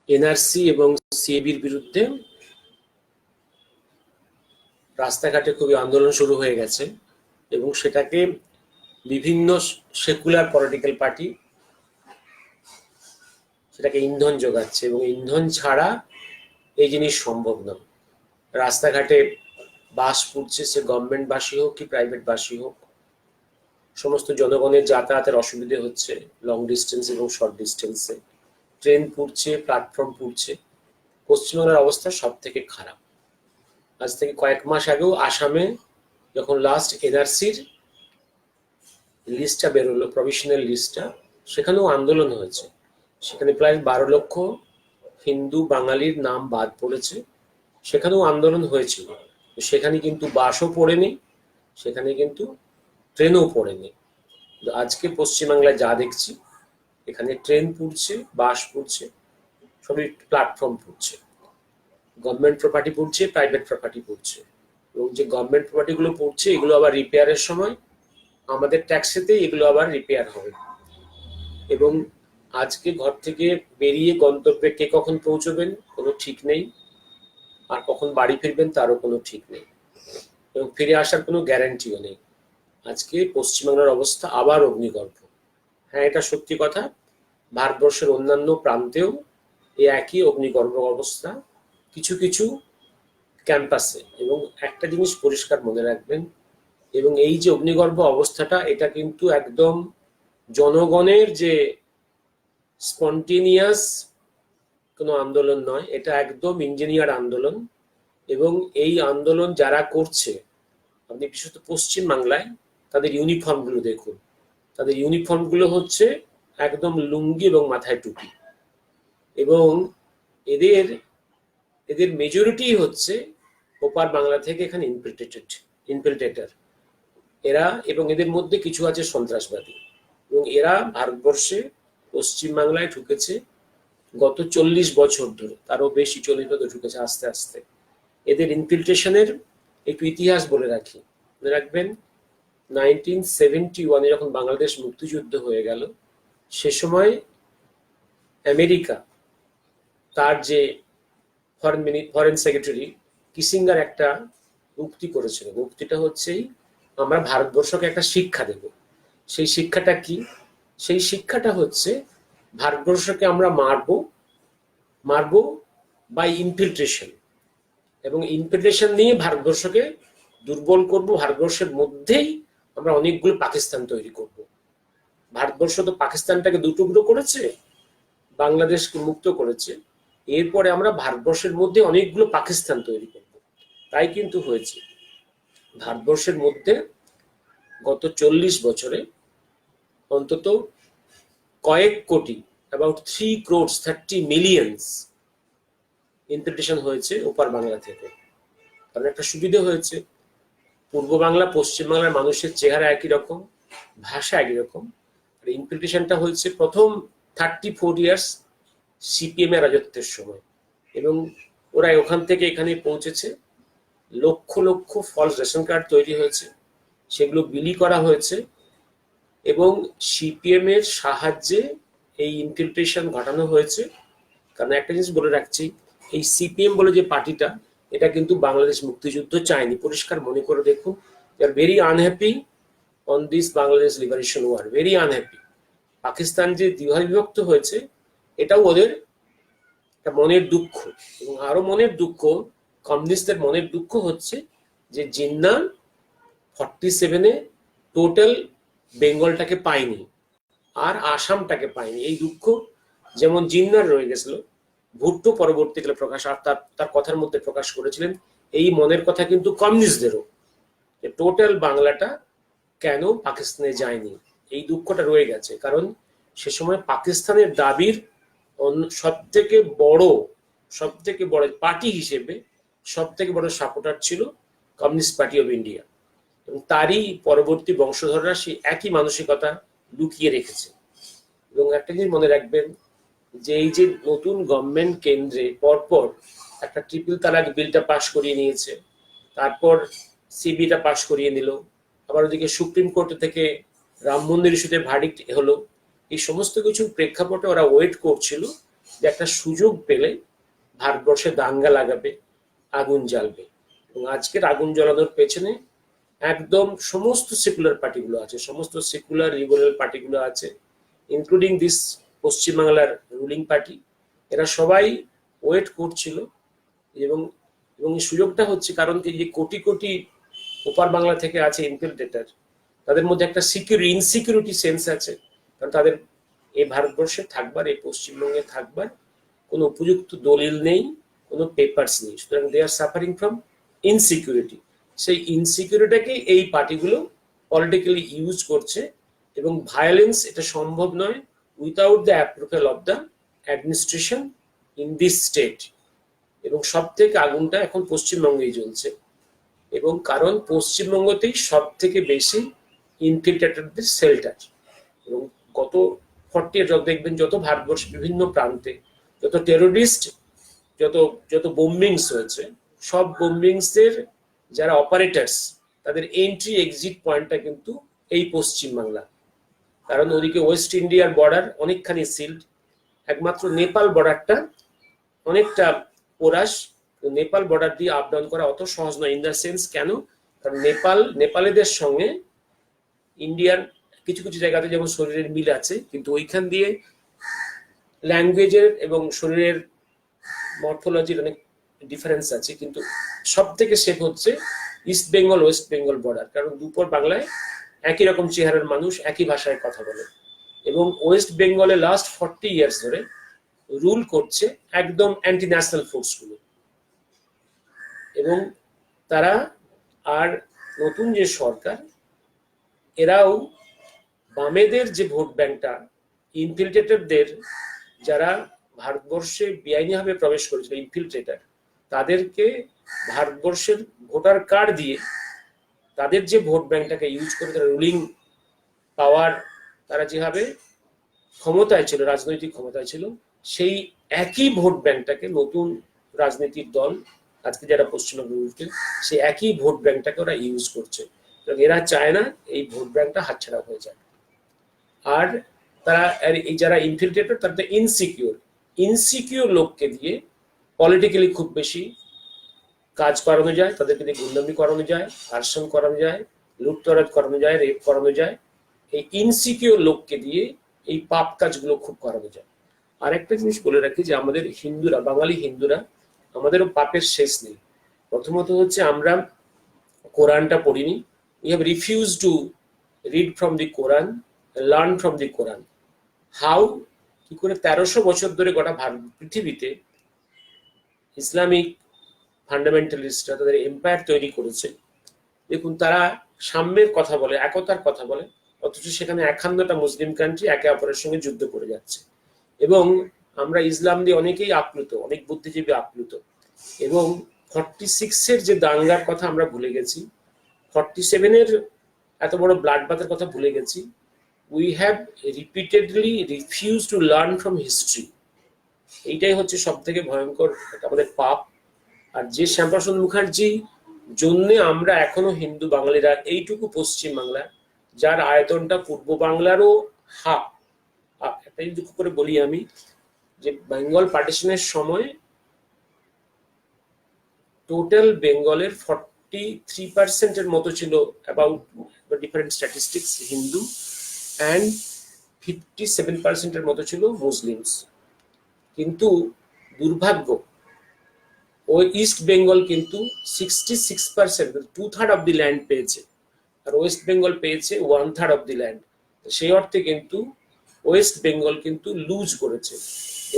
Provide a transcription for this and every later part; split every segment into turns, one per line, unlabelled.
NRC এবং সিএবির বিরুদ্ধে রাস্তাঘাটে খুবই আন্দোলন শুরু হয়ে গেছে এবং সেটাকে বিভিন্ন সেকুলার পলিটিক্যাল পার্টি সেটাকে ইন্ধন যোগাচ্ছে এবং ইন্ধন ছাড়া এই জিনিস সম্ভব নয়। রাস্তাঘাটে বাস পুড়ছে, সে গভর্নমেন্ট বাসই হোক কি প্রাইভেট বাসই হোক, সমস্ত জনগণের যাতায়াতের অসুবিধে হচ্ছে লং ডিস্টেন্স এবং শর্ট ডিস্টেন্সে। ট্রেন পুড়ছে, প্ল্যাটফর্ম পুড়ছে। পশ্চিমবঙ্গের অবস্থা সব থেকে খারাপ। আজ থেকে কয়েক মাস আগেও আসামে যখন লাস্ট এনআরসির লিস্টটা বেরোলো, প্রভিশনাল লিস্টটা, সেখানেও আন্দোলন হয়েছে। সেখানে প্রায় 12 লক্ষ হিন্দু বাঙালির নাম বাদ পড়েছে, সেখানেও আন্দোলন হয়েছিল। সেখানে কিন্তু বাসও পড়েনি, সেখানে কিন্তু ট্রেনও পড়েনি। আজকে পশ্চিমবাংলায় যা দেখছি, এখানে ট্রেন পুড়ছে, বাস পুড়ছে, সবই প্ল্যাটফর্ম পুড়ছে, গভর্নমেন্ট প্রপার্টি পুড়ছে, প্রাইভেট প্রপার্টি পুড়ছে। এবং যে গভর্নমেন্ট প্রপার্টিগুলো পুড়ছে এগুলো আবার রিপেয়ারের সময় আমাদের ট্যাক্সেতে এগুলো আবার রিপেয়ার হবে। এবং আজকে ঘর থেকে বেরিয়ে গন্তব্যে কে কখন পৌঁছবেন কোনো ঠিক নেই, আর কখন বাড়ি ফিরবেন তারও কোনো ঠিক নেই, এবং ফিরে আসার কোনো গ্যারান্টিও নেই। আজকে পশ্চিমবাংলার অবস্থা আবার অগ্নিগর্ভ। হ্যাঁ, এটা সত্যি কথা, ভারতবর্ষের অন্যান্য প্রান্তেও এই একই অগ্নিগর্ভ অবস্থা কিছু কিছু ক্যাম্পাসে। এবং একটা জিনিস পরিষ্কার মনে রাখবেন, এবং এই যে অগ্নিগর্ভ অবস্থাটা, এটা কিন্তু একদম জনগণের যে স্পন্টেনিয়াস কোনো আন্দোলন নয়, এটা একদম ইঞ্জিনিয়ার আন্দোলন। এবং এই আন্দোলন যারা করছে, আপনি বিশেষত পশ্চিম বাংলায় তাদের ইউনিফর্মগুলো দেখুন, তাদের ইউনিফর্মগুলো হচ্ছে একদম লুঙ্গি এবং মাথায় টুপি। এবং এদের এদের মেজরিটি হচ্ছে ওপার বাংলা থেকে এখানে ইনফিল্ট্রেটেড এরা, এবং এদের মধ্যে কিছু আছে সন্ত্রাসবাদী। এবং এরা ভারতবর্ষে পশ্চিমবাংলায় ঢুকেছে গত 40 বছর ধরে, তারও বেশি 40 বছর ঢুকেছে আস্তে আস্তে। এদের ইনফিল্ট্রেশনের একটু ইতিহাস বলে রাখি, মনে রাখবেন 1971-এ যখন বাংলাদেশ মুক্তিযুদ্ধ হয়ে গেল, সে সময় আমেরিকা তার যে ফরেন সেক্রেটারি কিসিঙ্গার একটা উক্তি করেছিল। উক্তিটা হচ্ছেই, আমরা ভারতবর্ষকে একটা শিক্ষা দেব। সেই শিক্ষাটা কি? সেই শিক্ষাটা হচ্ছে ভারতবর্ষকে আমরা মারবো বাই ইনফিল্ট্রেশন, এবং ইনফিল্ট্রেশন নিয়ে ভারতবর্ষকে দুর্বল করব। ভারতবর্ষের মধ্যেই আমরা অনেকগুলো পাকিস্তান তৈরি করব। ভারতবর্ষ তো পাকিস্তানটাকে দুটুকরো করেছে, বাংলাদেশকে মুক্ত করেছে, এরপরে আমরা ভারতবর্ষের মধ্যে অনেকগুলো পাকিস্তান তৈরি করব। তাই কিন্তু হয়েছে। ভারতবর্ষের মধ্যে গত 40 বছরে অন্তত কয়েক কোটি, অ্যাবাউট 3 crores 30 millions ইনফিল্ট্রেশন হয়েছে ওপার বাংলা থেকে। কারণ একটা সুবিধা হয়েছে, পূর্ব বাংলা পশ্চিম বাংলার মানুষের চেহারা একই রকম, ভাষা একই রকম। আর ইনফিল্ট্রেশনটা হয়েছে প্রথম 34 years সিপিএম এর রাজত্বের সময়, এবং ওরা ওখান থেকে এখানে পৌঁছেছে। Lakh lakh false ration card তৈরি হয়েছে, সেগুলো বিলি করা হয়েছে, এবং সিপিএম এর সাহায্যে এই ইনফিল্ট্রেশন ঘটানো হয়েছে। কারণ একটা জিনিস বলে রাখছি, এই সিপিএম বলে যে পার্টিটা, এটা কিন্তু বাংলাদেশ মুক্তিযুদ্ধ চায়নি। পরিষ্কার মনে করে দেখুন, they are very unhappy on this Bangladesh liberation war, very unhappy. Pakistan যে দ্বিভাগে বিভক্ত হয়েছে, এটাও ওদের একটা মনের দুঃখ। এবং আরো মনের দুঃখ, কমিউনিস্টদের মনের দুঃখ হচ্ছে যে জিন্না 47-এ টোটাল বেঙ্গলটাকে পায়নি, আর আসামটাকে পায়নি। এই দুঃখ যেমন জিন্নার রয়ে গেছিল, ভুট্টো পরবর্তীকালে প্রকাশ আর তার কথার মধ্যে প্রকাশ করেছিলেন, এই মনের কথা কিন্তু কমিউনিস্টদেরও, যে টোটাল বাংলাটা কেন পাকিস্তানে যায়নি, এই দুঃখটা রয়ে গেছে। কারণ সে সময় পাকিস্তানের দাবির সব থেকে বড় পার্টি হিসেবে সব থেকে বড় সাপোর্টার ছিল কমিউনিস্ট পার্টি অফ ইন্ডিয়া, এবং তারই পরবর্তী বংশধররা সেই একই মানসিকতা লুকিয়ে রেখেছে। এবং একটা জিনিস মনে রাখবেন, যে এই যে নতুন গভর্নমেন্ট কেন্দ্রে পরপর একটা ট্রিপল তালাক বিলটা পাশ করিয়ে নিয়েছে, তারপর সিবিটা পাশ করিয়ে নিল, আবার ওদিকে সুপ্রিম কোর্ট থেকে রাম মন্দির ইস্যুতে ভার্ডিক্ট হলো। এই সমস্ত কিছু প্রেক্ষাপটে ওরা ওয়েট করছিল যে একটা সুযোগ পেলে ভারতবর্ষে দাঙ্গা লাগাবে, আগুন জ্বালবে। এবং আজকের আগুন জ্বালানোর পেছনে একদম সমস্ত সেকুলার পার্টিগুলো আছে, সমস্ত সেকুলার লিবারেল পার্টিগুলো আছে, ইনক্লুডিং দিস পশ্চিমবাংলার রুলিং পার্টি। এরা সবাই ওয়েট করছিল। এবং এবং এই সুযোগটা হচ্ছে কারণ কি, যে কোটি কোটি ওপার বাংলা থেকে আছে ইনফিল্ট্রেটার, তাদের মধ্যে একটা ইনসিকিউরিটি সেন্স আছে। কারণ তাদের এই ভারতবর্ষে থাকবার, এই পশ্চিমবঙ্গে থাকবার কোনো উপযুক্ত দলিল নেই, কোনো পেপারস নেই, সুতরাং দে আর সাফারিং ফ্রম ইনসিকিউরিটি। সেই ইনসিকিউরিটিটাকেই এই পার্টিগুলো পলিটিক্যালি ইউজ করছে। এবং ভায়োলেন্স এটা সম্ভব নয় without the approval of the administration in this state. এবং সব থেকে আগুনটা এখন পশ্চিমবঙ্গেই জ্বলছে। এবং কারণ পশ্চিমবঙ্গতেই সব থেকে বেশি ইনফিল্ট্রেটরদের শেল্টার। এবং গত 40 ইয়ার দেখবেন যত ভারতবর্ষের বিভিন্ন প্রান্তে যত টেরোরিস্ট, যত যত বোম্বিংস হয়েছে, সব বোম্বিংসের যারা অপারেটার্স, তাদের এন্ট্রি এক্সিট পয়েন্টটা কিন্তু এই পশ্চিমবাংলা। কারণ ওদিকে ওয়েস্ট ইন্ডিয়ার বর্ডার অনেকখানি সিল্ড, একমাত্র নেপাল বর্ডারটা অনেকটা পোরাস। নেপাল বর্ডার দিয়ে আপ ডাউন করা অত সহজ নয়। ইন দ্য সেন্স কেন? কারণ নেপালিদের সঙ্গে ইন্ডিয়ার কিছু কিছু জায়গাতে যেমন শরীরের মিল আছে, কিন্তু ওইখান দিয়ে ল্যাঙ্গুয়েজের এবং শরীরের মর্ফোলজির অনেক ডিফারেন্স আছে। কিন্তু সব থেকে সেফ হচ্ছে east Bengal West Bengal border, কারণ দুপুর বাংলায় একই রকম চেহারার মানুষ একই ভাষায় কথা বলে। এবং ওয়েস্ট বেঙ্গলে লাস্ট 40 ইয়ার্স ধরে রুল করছে একদম অ্যান্টি ন্যাশনাল ফোর্সগুলো। এবং তারা আর নতুন যে সরকার, এরাও বামেদের যে ভোট ব্যাংকটা, ইনফিল্ট্রেটরদের যারা ভারতবর্ষে বেআইনিভাবে প্রবেশ করেছিল, ইনফিল্ট্রেটর, তাদেরকে ভারতবর্ষের ভোটার কার্ড দিয়ে তাদের যে ভোট ব্যাংকটাকে ইউজ করে তারা রুলিং পাওয়ার, তারা যেভাবে ক্ষমতায় ছিল, রাজনৈতিক ক্ষমতায় ছিল, সেই একই ভোট ব্যাংকটাকে নতুন রাজনৈতিক দল আজকে যারা পশ্চিমবঙ্গে উঠছে, সেই একই ভোট ব্যাংকটাকে ওরা ইউজ করছে। এরা চায় না এই ভোট ব্যাংকটা হাতছাড়া হয়ে যায়। আর তারা এই যারা ইনফিল্ট্রেটর, তারা ইনসিকিউর লোককে দিয়ে পলিটিক্যালি খুব বেশি কাজ করানো যায়, তাদেরকে দিয়ে গুন্ডামি করানো যায়, আর্সন করানো যায়, লুটতরাজ করানো যায়, রেপ করানো যায়। এই ইনসিকিউর লোককে দিয়ে এই পাপ কাজগুলো খুব করানো যায়। আর একটা জিনিস বলে রাখি যে আমাদের হিন্দুরা, বাঙালি হিন্দুরা, আমাদেরও পাপের শেষ নেই। প্রথমত হচ্ছে আমরা কোরআনটা পড়িনি। We have refused to read from the Quran, learn from the Quran. How? কি করে 1300 বছর ধরে গোটা ভারত পৃথিবীতে ইসলামিক ফান্ডামেন্টালিস্টরা তাদের এম্পায়ার তৈরি করেছে। দেখুন, তারা সাম্যের কথা বলে, একতার কথা বলে, অথচ সেখানে 51টা মুসলিম কান্ট্রি একে অপরের সঙ্গে যুদ্ধ করে যাচ্ছে। এবং আমরা ইসলাম দিয়ে অনেকেই আপ্লুত, অনেক বুদ্ধিজীবী আপ্লুত। এবং 46-এর যে দাঙ্গার কথা আমরা ভুলে গেছি, 47-এর এত বড় ব্লাড বাথের কথা ভুলে গেছি। We have repeatedly refuse to learn from history. এইটাই হচ্ছে সব থেকে ভয়ঙ্কর আমাদের পাপ। আর যে শ্যামাপ্রসাদ মুখার্জি জন্যে আমরা এখনো হিন্দু বাঙালিরা এইটুকু পশ্চিম বাংলা, যার আয়তনটা পূর্ব বাংলারও হাফ। একটা দুঃখ করে বলি আমি, যে বেঙ্গল পার্টিশনের সময় টোটাল বেঙ্গলের 43% মতো ছিল, about different statistics, Hindu, and 57% মতো ছিল মুসলিমস। কিন্তু দুর্ভাগ্য, ওই ইস্ট বেঙ্গল কিন্তু 66%, 2/3 অফ দি ল্যান্ড পেয়েছে, আর ওয়েস্ট বেঙ্গল পেয়েছে 1/3 অফ দি ল্যান্ড। সেই অর্থে কিন্তু ওয়েস্ট বেঙ্গল কিন্তু লুজ করেছে।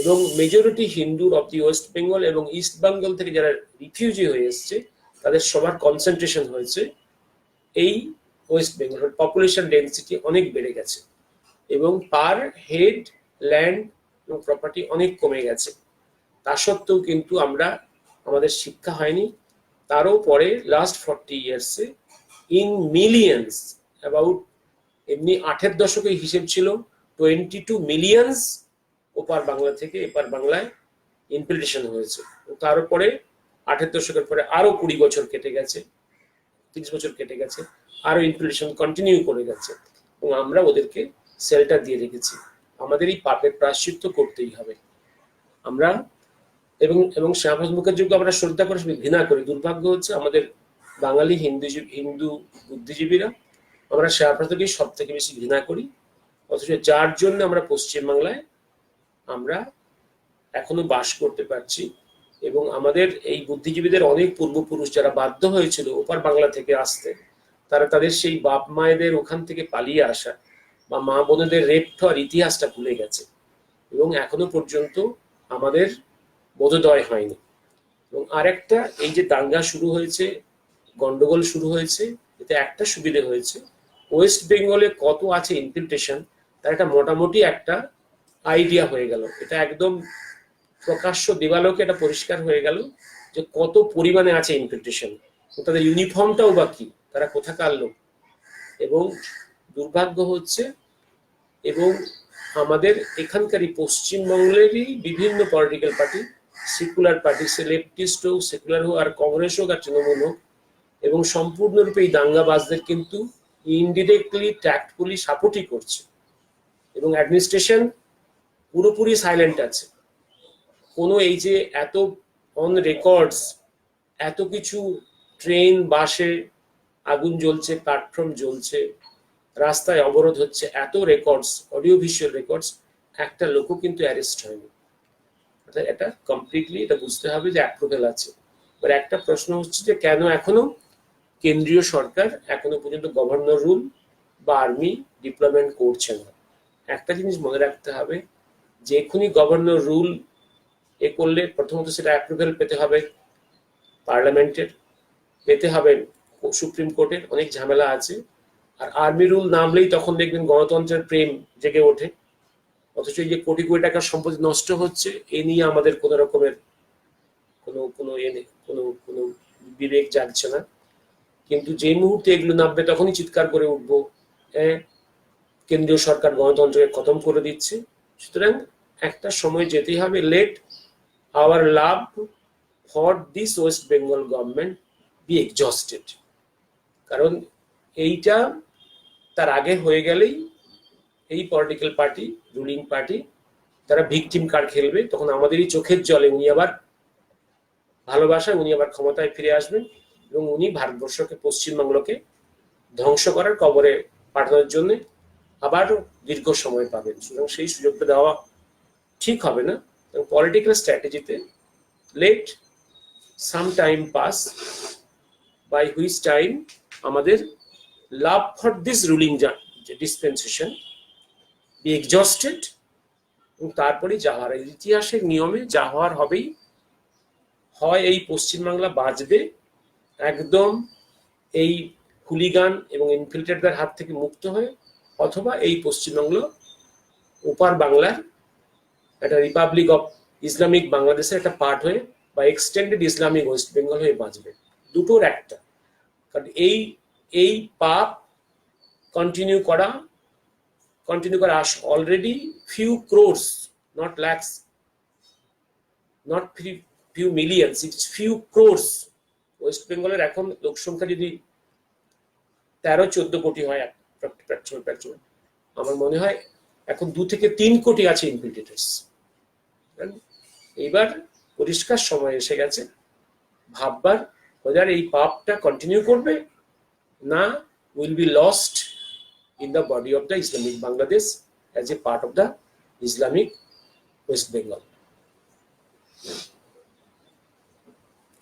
এবং মেজরিটি হিন্দুর অফ দি ওয়েস্ট বেঙ্গল এবং ইস্ট বেঙ্গল থেকে যারা রিফিউজি হয়ে এসছে, তাদের সবার কনসেন্ট্রেশন হয়েছে এই ওয়েস্ট বেঙ্গল। পপুলেশন ডেন্সিটি অনেক বেড়ে গেছে এবং পার হেড ল্যান্ড এবং প্রপার্টি অনেক কমে গেছে। তা সত্ত্বেও কিন্তু আমাদের শিক্ষা হয়নি। তারও পরে লাস্ট 40 ইয়ার্সে ইন মিলিয়ন্স, অ্যাবাউট, এমনি 8-এর দশকে হিসেব ছিল 22 মিলিয়ন্স ওপার বাংলা থেকে এপার বাংলায় ইনফিল্ট্রেশন হয়েছে। তার উপরে 8-এর দশকের পরে আরো 20 বছর কেটে গেছে, 30 বছর কেটে গেছে, আরো ইনফিল্ট্রেশন কন্টিনিউ করে গেছে এবং আমরা ওদেরকে শেল্টার দিয়ে রেখেছি। আমাদের এই পাপের প্রায়শ্চিত্ত করতেই হবে। আমরা এবং এবং শ্যামাপ্রসাদ মুখার্জিকে আমরা শ্রদ্ধা করে ঘৃণা করি। দুর্ভাগ্য হচ্ছে আমাদের বাঙালি হিন্দু বুদ্ধিজীবীরা আমরা শ্যামাপ্রসাদকেই সব থেকে বেশি ঘৃণা করি, অথচ যার জন্য আমরা পশ্চিমবাংলায় আমরা এখনো বাস করতে পারছি। এবং আমাদের এই বুদ্ধিজীবীদের অনেক পূর্বপুরুষ যারা বাধ্য হয়েছিল ওপার বাংলা থেকে আসতে, তারা তাদের সেই বাপ মায়েদের ওখান থেকে পালিয়ে আসা বা মা বোনেদের রেপ হওয়ার ইতিহাসটা ভুলে গেছে এবং এখনো পর্যন্ত আমাদের বোধোদয় হয়নি। এবং আরেকটা, এই যে দাঙ্গা শুরু হয়েছে, গন্ডগোল শুরু হয়েছে, এতে একটা সুবিধে হয়েছে, ওয়েস্ট বেঙ্গলে কত আছে ইনফিল্ট্রেশন তার একটা মোটামুটি একটা আইডিয়া হয়ে গেল। এটা একদম প্রকাশ্য দেওয়ালোকে এটা পরিষ্কার হয়ে গেল যে কত পরিমাণে আছে ইনফিল্ট্রেশন, তাদের ইউনিফর্মটাও বা কি, তারা কোথাকার লোক। এবং দুর্ভাগ্য হচ্ছে, এবং আমাদের এখানকারই পশ্চিমবঙ্গেরই বিভিন্ন পলিটিক্যাল পার্টি, সেকুলার পার্টি, সে লেফটিস্ট হোক, সেকুলার হোক, আর কংগ্রেস হোক, আর তৃণমূল হোক, এবং সম্পূর্ণরূপে এই দাঙ্গাবাজদের কিন্তু ইনডিরেক্টলি ট্যাক্টফুলি সাপোর্টই করছে। এবং অ্যাডমিনিস্ট্রেশন পুরোপুরি সাইলেন্ট আছে। কোনো এই যে এত অন রেকর্ডস, এত কিছু ট্রেন বাসে আগুন জ্বলছে, প্ল্যাটফর্ম জ্বলছে, রাস্তায় অবরোধ হচ্ছে, এত রেকর্ডস, অডিও ভিজুয়াল রেকর্ডস, একটা লোকও কিন্তু অ্যারেস্ট হয়নি। এটা কমপ্লিটলি এটা বুঝতে হবে যে অ্যাপ্রুভেল আছে। এবার একটা প্রশ্ন হচ্ছে যে কেন এখনো কেন্দ্রীয় সরকার এখনো পর্যন্ত গভর্নর রুল বা আর্মি ডিপ্লয়মেন্ট করছে না। একটা জিনিস মনে রাখতে হবে, যে এখনই গভর্নর রুল এ করলে প্রথমত সেটা অ্যাপ্রুভেল পেতে হবে পার্লামেন্টের, পেতে হবে সুপ্রিম কোর্টের, অনেক ঝামেলা আছে। আর আর্মি রুল নামলেই তখন দেখবেন গণতন্ত্রের প্রেম জেগে ওঠে, অথচ এই যে কোটি কোটি টাকার সম্পত্তি নষ্ট হচ্ছে এ নিয়ে আমাদের কোনো রকমের কোনো বিবেক জাগছে না। কিন্তু যে মুহূর্তে এগুলো নামবে তখনই চিৎকার করে উঠবো, কেন্দ্রীয় সরকার গণতন্ত্রকে খতম করে দিচ্ছে। সুতরাং একটা সময় যেতেই হবে। Let our love for this West Bengal government be exhausted. কারণ এইটা তার আগে হয়ে গেলেই এই পলিটিক্যাল পার্টি, রুলিং পার্টি, তারা ভিকটিম কার্ড খেলবে। তখন আমাদেরই চোখের জলে উনি আবার ভালোবাসায় উনি আবার ক্ষমতায় ফিরে আসবেন এবং উনি ভারতবর্ষকে, পশ্চিমবাংলাকে ধ্বংস করার কবরে পাঠানোর জন্য আবার দীর্ঘ সময় পাবেন। সুতরাং সেই সুযোগটা দেওয়া ঠিক হবে না। পলিটিক্যাল স্ট্র্যাটেজিতে let some time pass, by which time আমাদের love for this ruling dispensation be exhausted, এবং তারপরে যা হওয়ার ইতিহাসের নিয়মে যা হওয়ার হবেই। হয় এই পশ্চিমবাংলা বাঁচবে একদম এই হুলিগান এবং ইনফিল্ট্রেটদের হাত থেকে মুক্ত হয়ে, অথবা এই পশ্চিমবাংলা ওপার বাংলার একটা রিপাবলিক অফ ইসলামিক বাংলাদেশের একটা পার্ট হয়ে বা এক্সটেন্ডেড ইসলামিক ওয়েস্ট বেঙ্গল হয়ে বাঁচবে। দুটোর একটা। কারণ এই পাপ কন্টিনিউ করা already few crores, not lakhs, not few millions, it is few crores. West বেঙ্গলের এখন লোক সংখ্যা যদি 13-14 কোটি হয় আমার মনে হয় এখন 2 থেকে 3 কোটি আছে ইনফিল্ট্রেটর্স। এইবার পরিষ্কার সময় এসে গেছে ভাববার, whether এই পাপটা কন্টিনিউ করবে না will be lost in the body of the Islamic Bangladesh as a part of the Islamic West Bengal.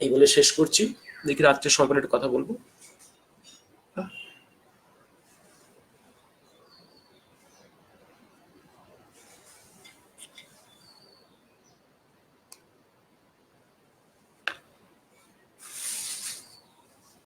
এই বলে শেষ করছি। দেখি রাত্রে সকালে কথা বলবো।